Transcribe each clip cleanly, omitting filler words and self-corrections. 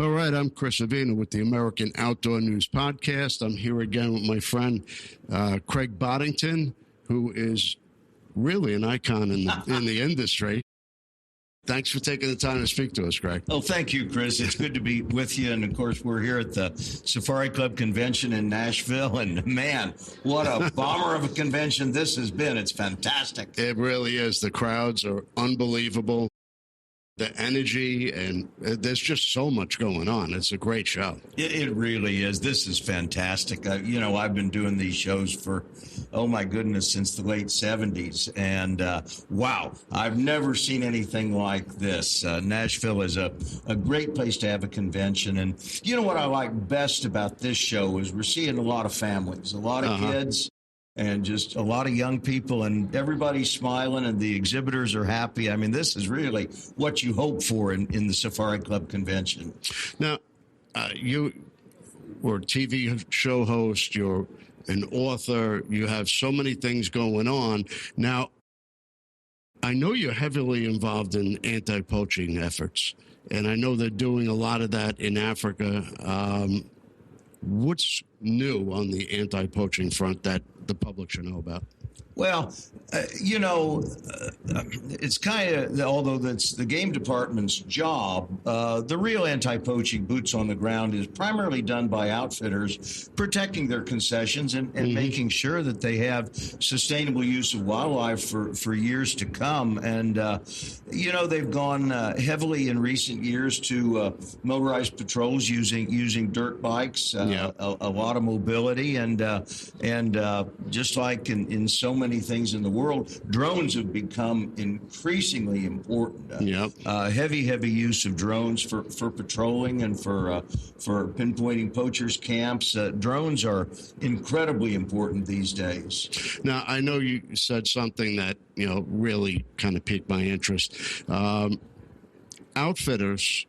All right, I'm Chris Avina with the American Outdoor News Podcast. I'm here again with my friend Craig Boddington, who is really an icon in the industry. Thanks for taking the time to speak to us, Craig. Oh, thank you, Chris. It's good to be with you. And, of course, we're here at the Safari Club Convention in Nashville. And, man, what a bomber of a convention this has been. It's fantastic. It really is. The crowds are unbelievable. The energy, and there's just so much going on. It's a great show. It really is. This is fantastic. I've been doing these shows for, oh my goodness, since the late 70s. And wow, I've never seen anything like this. Nashville is a great place to have a convention. And you know what I like best about this show is we're seeing a lot of families, a lot of kids. And just a lot of young people, and everybody's smiling, and the exhibitors are happy. I mean, this is really what you hope for in the Safari Club Convention. Now, you were a TV show host, you're an author, you have so many things going on. Now, I know you're heavily involved in anti-poaching efforts, and I know they're doing a lot of that in Africa. What's new on the anti-poaching front that the public should know about? Well, it's kind of, although that's the game department's job, the real anti-poaching boots on the ground is primarily done by outfitters protecting their concessions and making sure that they have sustainable use of wildlife for years to come. And, they've gone heavily in recent years to motorized patrols using dirt bikes, a lot of mobility, and just like in so many things in the world, drones have become increasingly important. Heavy use of drones for patrolling and for pinpointing poachers' camps. Drones are incredibly important these days. Now, I know you said something that really kind of piqued my interest. Outfitters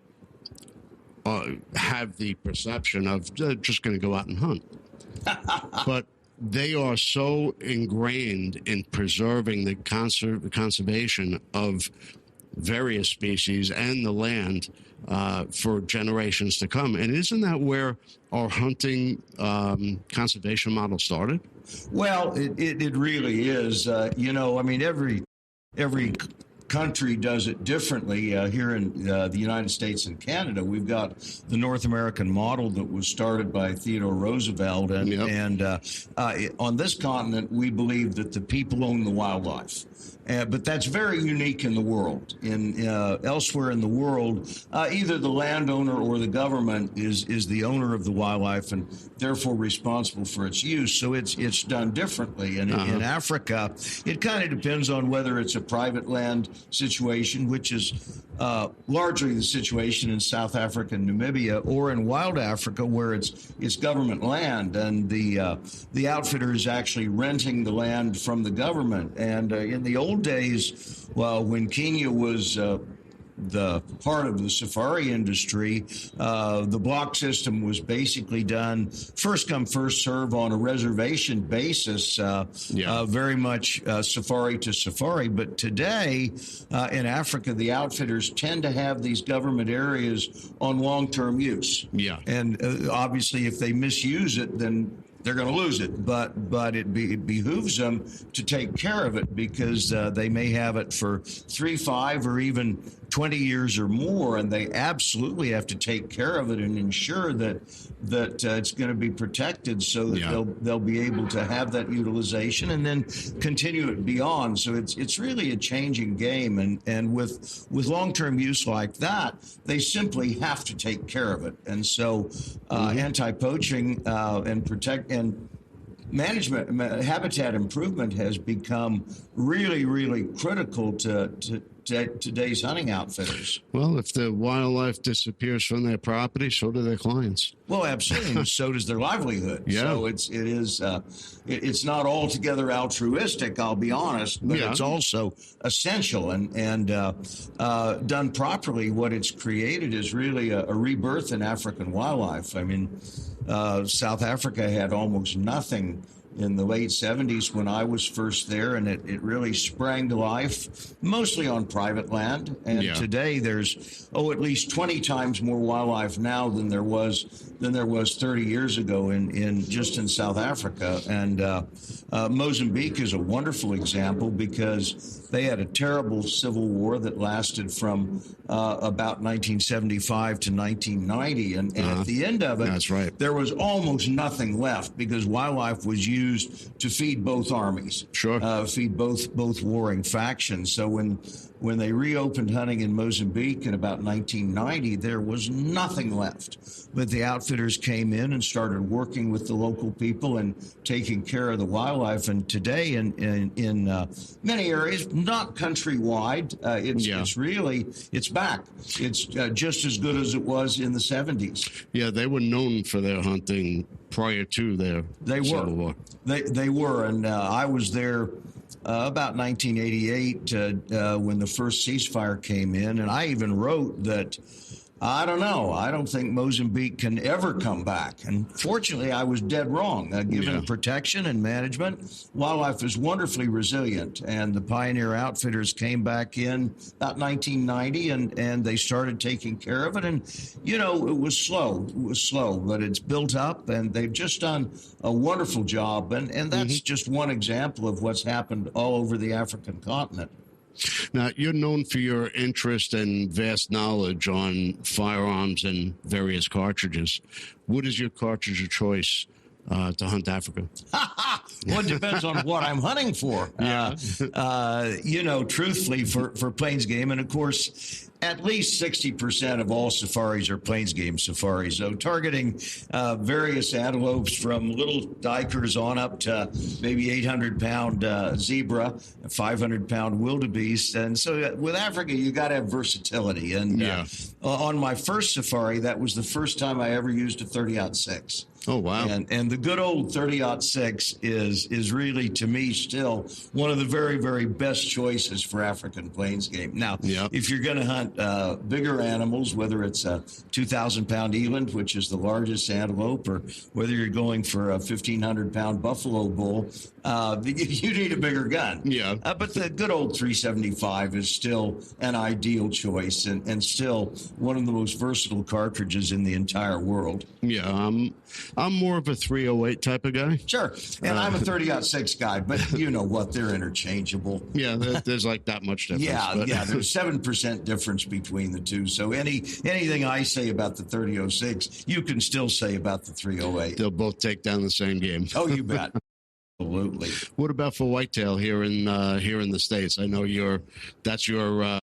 have the perception of just going to go out and hunt, but they are so ingrained in preserving the conservation of various species and the land for generations to come. And isn't that where our hunting conservation model started? Well, it really is. Every country does it differently. Here in the United States and Canada, we've got the North American model that was started by Theodore Roosevelt. And on this continent, we believe that the people own the wildlife. But that's very unique in the world. Elsewhere in the world, either the landowner or the government is the owner of the wildlife and therefore responsible for its use. So it's done differently. And in Africa, it kind of depends on whether it's a private land situation, which is largely the situation in South Africa and Namibia, or in wild Africa, where it's government land, and the outfitter is actually renting the land from the government. And in the old days, when Kenya was the part of the safari industry, the block system was basically done first come, first serve on a reservation basis, very much safari to safari. But today in Africa, the outfitters tend to have these government areas on long-term use. And obviously, if they misuse it, then they're going to lose it, but it behooves them to take care of it, because they may have it for 3, 5, or even 20 years or more, and they absolutely have to take care of it and ensure that it's going to be protected, so that they'll be able to have that utilization and then continue it beyond. So it's really a changing game, and with long-term use like that, they simply have to take care of it. And so anti-poaching and management, habitat improvement has become really, really critical to today's hunting outfitters. Well, if the wildlife disappears from their property, so do their clients. Well, absolutely, and so does their livelihood. So it's not altogether altruistic, I'll be honest, but it's also essential, and done properly, what it's created is really a rebirth in African wildlife. I mean, South Africa had almost nothing in the late 70s when I was first there, and it really sprang to life, mostly on private land. And today there's, at least 20 times more wildlife now than there was 30 years ago in South Africa. And Mozambique is a wonderful example because they had a terrible civil war that lasted from about 1975 to 1990. And at the end of it, there was almost nothing left because wildlife was used to feed both armies, feed both warring factions. So when they reopened hunting in Mozambique in about 1990, there was nothing left. But the outfitters came in and started working with the local people and taking care of the wildlife. And today, in many areas, not countrywide, it's back. It's just as good as it was in the 70s. Yeah, they were known for their hunting prior to their Civil War. They were, and I was there about 1988 when the first ceasefire came in, and I even wrote that, I don't know, I don't think Mozambique can ever come back. And fortunately, I was dead wrong. Given protection and management, wildlife is wonderfully resilient. And the pioneer outfitters came back in about 1990, and they started taking care of it. And, it was slow, but it's built up, and they've just done a wonderful job. And that's just one example of what's happened all over the African continent. Now, you're known for your interest and vast knowledge on firearms and various cartridges. What is your cartridge of choice to hunt Africa? Well, it depends on what I'm hunting for. Truthfully, for plains game, and of course, at least 60% of all safaris are plains game safaris. So targeting various antelopes from little dikers on up to maybe 800-pound zebra, 500-pound wildebeest. And so with Africa, you got to have versatility. And on my first safari, that was the first time I ever used a 30-06. Oh, wow. And the good old 30-06 is really, to me, still one of the very, very best choices for African plains game. Now, if you're going to hunt bigger animals, whether it's a 2,000-pound eland, which is the largest antelope, or whether you're going for a 1,500-pound buffalo bull, you need a bigger gun. But the good old 375 is still an ideal choice and still one of the most versatile cartridges in the entire world. I'm more of a 308 type of guy. Sure. And I'm a 30-06 guy, but you know what? They're interchangeable. There's like that much difference. There's 7% difference between the two. So anything I say about the 30-06, you can still say about the 308. They'll both take down the same game. Oh, you bet. Absolutely. What about for whitetail here in the States? I know that's your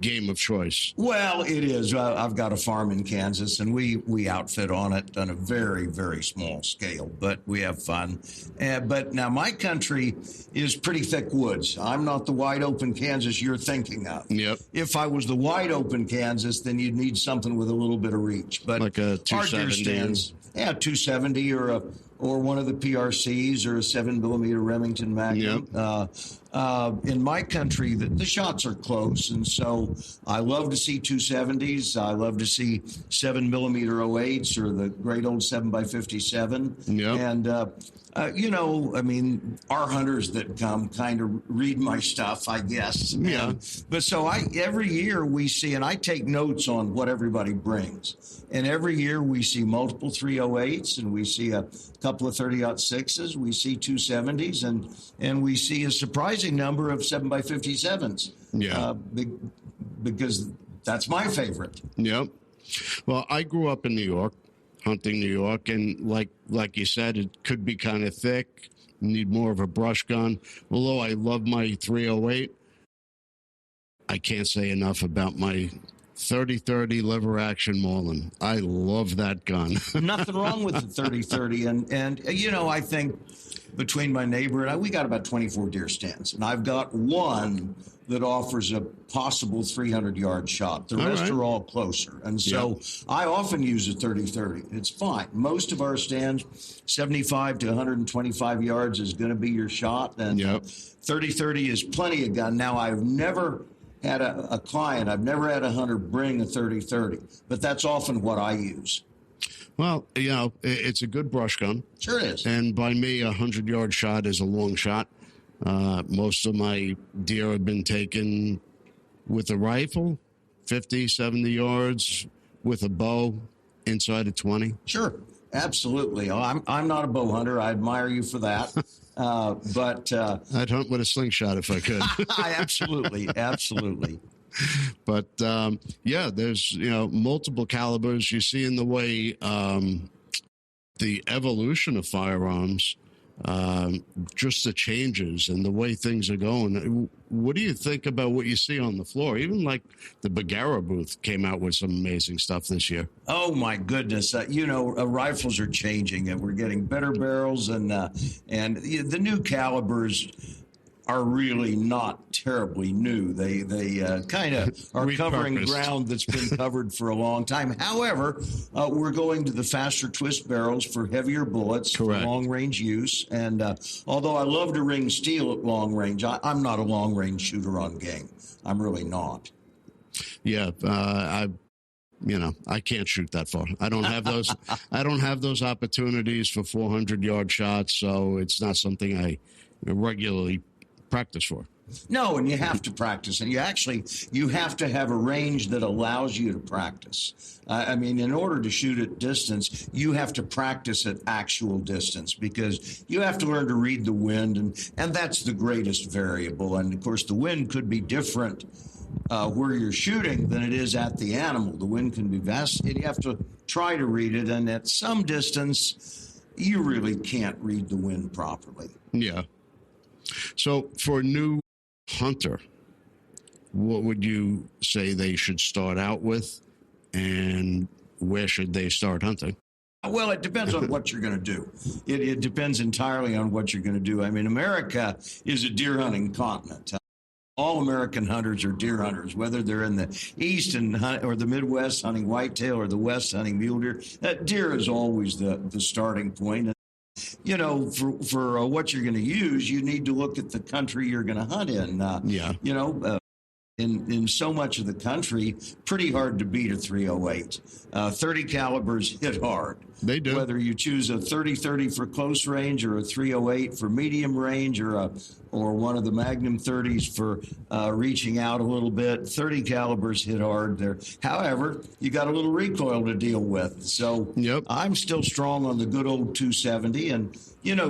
game of choice. Well, it is. I've got a farm in Kansas, and we outfit on it on a very, very small scale, but we have fun. But now my country is pretty thick woods. I'm not the wide open Kansas you're thinking of. If I was the wide open Kansas, then you'd need something with a little bit of reach. But like a 270. 270 or one of the PRCs or a 7mm Remington Magnum. In my country, the shots are close, and so I love to see 270s. I love to see 7mm 08s or the great old 7x57. And our hunters that come kind of read my stuff, I guess. But so every year we see, and I take notes on what everybody brings. And every year we see multiple 308s, and we see a couple of 30-06s, we see 270s, and we see a surprising number of 7x57s. Because that's my favorite. Well, I grew up in New York, hunting New York, and like you said, it could be kind of thick. Need more of a brush gun. Although I love my 308, I can't say enough about my 30-30 lever action Marlin. I love that gun. Nothing wrong with the 30-30. And I think between my neighbor and I, we got about 24 deer stands. And I've got one that offers a possible 300-yard shot. The rest are all closer. And so I often use a 30-30. It's fine. Most of our stands, 75 to 125 yards is going to be your shot. And 30-30 is plenty of gun. Now, I've never had a client, I've never had a hunter bring a 30-30, but that's often what I use. Well, it's a good brush gun. Sure is. And by me, 100-yard shot is a long shot. Most of my deer have been taken with a rifle, 50, 70 yards, with a bow inside of 20. Sure, absolutely. I'm not a bow hunter. I admire you for that. But I'd hunt with a slingshot if I could. Absolutely. But there's multiple calibers. You see in the way the evolution of firearms, just the changes and the way things are going. What do you think about what you see on the floor? Even like the Bagheera booth came out with some amazing stuff this year. Oh my goodness! Rifles are changing, and we're getting better barrels, and the new calibers are really not terribly new. They kind of are covering ground that's been covered for a long time. However, we're going to the faster twist barrels for heavier bullets, correct, for long-range use. And although I love to ring steel at long range, I'm not a long-range shooter on game. I'm really not. Yeah, I can't shoot that far. I don't have those. I don't have those opportunities for 400-yard shots, so it's not something I regularly practice for. No, and you have to practice, and you have to have a range that allows you to practice. In order to shoot at distance, you have to practice at actual distance, because you have to learn to read the wind, and that's the greatest variable. And of course, the wind could be different where you're shooting than it is at the animal. The wind can be vast, and you have to try to read it, and at some distance, you really can't read the wind properly. Yeah. So for a new hunter, what would you say they should start out with, and where should they start hunting? Well, it depends on what you're going to do. It depends entirely on what you're going to do. America is a deer hunting continent. All American hunters are deer hunters, whether they're in the East or the Midwest hunting whitetail, or the West hunting mule deer. Deer is always the starting point. For what you're going to use, you need to look at the country you're going to hunt in. In so much of the country, pretty hard to beat a 308. 30 calibers hit hard. They do. Whether you choose a 30-30 for close range, or a 308 for medium range, or one of the Magnum 30s for reaching out a little bit, 30 calibers hit hard there. However, you got a little recoil to deal with. So yep. I'm still strong on the good old 270. And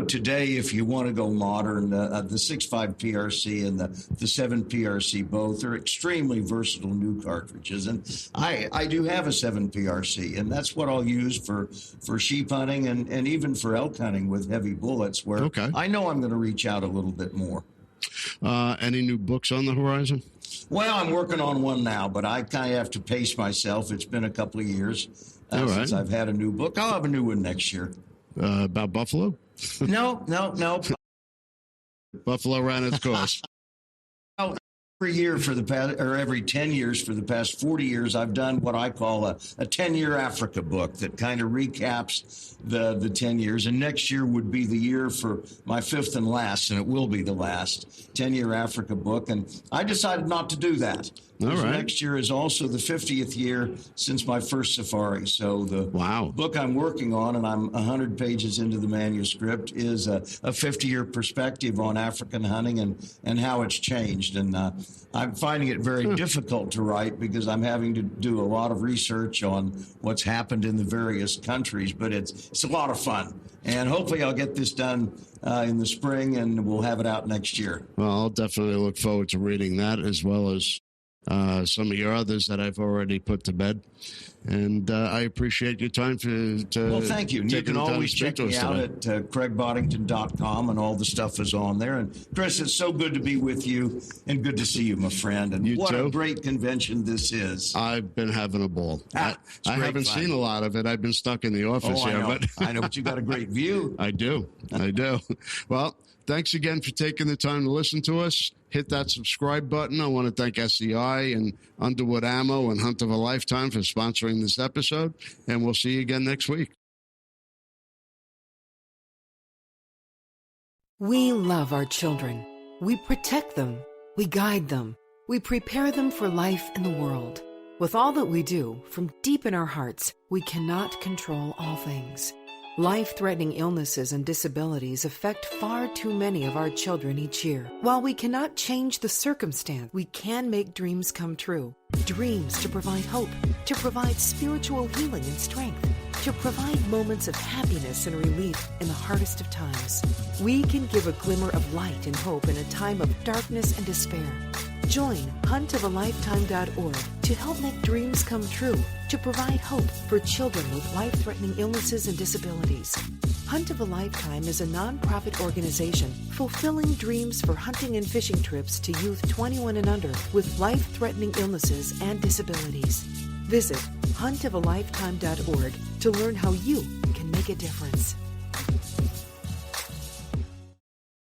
today, if you want to go modern, the 6.5 PRC and the 7 PRC both are extremely versatile new cartridges. And I do have a 7 PRC, and that's what I'll use for sheep hunting and even for elk hunting with heavy bullets, where I know I'm going to reach out a little bit more. Any new books on the horizon? Well, I'm working on one now, but I kind of have to pace myself. It's been a couple of years since I've had a new book. I'll have a new one next year. About buffalo? No. Buffalo ran its course. Every year for the past, or every 10 years for the past 40 years, I've done what I call a 10-year Africa book that kind of recaps the 10 years. And next year would be the year for my fifth and last, and it will be the last 10-year Africa book. And I decided not to do that. All right. Next year is also the 50th year since my first safari. So the book I'm working on, and I'm 100 pages into the manuscript, is a 50-year perspective on African hunting and how it's changed. And I'm finding it very difficult to write, because I'm having to do a lot of research on what's happened in the various countries. But it's a lot of fun. And hopefully I'll get this done in the spring, and we'll have it out next year. Well, I'll definitely look forward to reading that, as well as some of your others that I've already put to bed. And I appreciate your time Well, thank you. You can always check me out at CraigBoddington.com, and all the stuff is on there. And Chris, it's so good to be with you, and good to see you, my friend. And what a great convention this is. I've been having a ball. I haven't seen a lot of it. I've been stuck in the office here. I know, but you got a great view. I do. Well, thanks again for taking the time to listen to us. Hit that subscribe button. I want to thank SCI and Underwood Ammo and Hunt of a Lifetime for sponsoring this episode. And we'll see you again next week. We love our children. We protect them. We guide them. We prepare them for life in the world. With all that we do, from deep in our hearts, we cannot control all things. Life-threatening illnesses and disabilities affect far too many of our children each year. While we cannot change the circumstance, we can make dreams come true. Dreams to provide hope, to provide spiritual healing and strength, to provide moments of happiness and relief in the hardest of times. We can give a glimmer of light and hope in a time of darkness and despair. Join huntofalifetime.org to help make dreams come true, to provide hope for children with life-threatening illnesses and disabilities. Hunt of a Lifetime is a nonprofit organization fulfilling dreams for hunting and fishing trips to youth 21 and under with life-threatening illnesses and disabilities. Visit huntofalifetime.org to learn how you can make a difference.